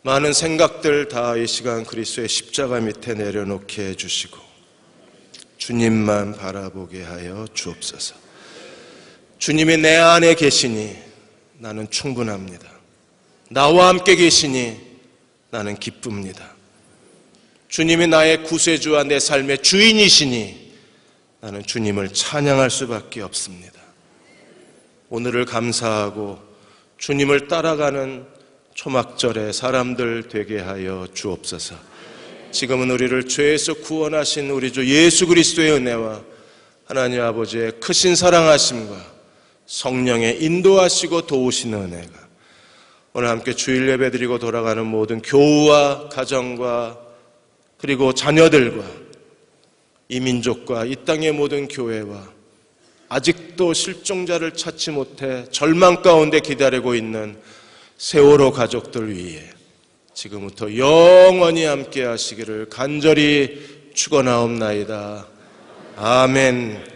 S2: 많은 생각들 다 이 시간 그리스도의 십자가 밑에 내려놓게 해주시고 주님만 바라보게 하여 주옵소서. 주님이 내 안에 계시니 나는 충분합니다. 나와 함께 계시니 나는 기쁩니다. 주님이 나의 구세주와 내 삶의 주인이시니 나는 주님을 찬양할 수밖에 없습니다. 오늘을 감사하고 주님을 따라가는 초막절의 사람들 되게 하여 주옵소서. 지금은 우리를 죄에서 구원하신 우리 주 예수 그리스도의 은혜와 하나님 아버지의 크신 사랑하심과 성령의 인도하시고 도우시는 은혜가 오늘 함께 주일 예배 드리고 돌아가는 모든 교우와 가정과 그리고 자녀들과 이 민족과 이 땅의 모든 교회와 아직도 실종자를 찾지 못해 절망 가운데 기다리고 있는 세월호 가족들 위해 지금부터 영원히 함께 하시기를 간절히 축원하옵나이다. 아멘.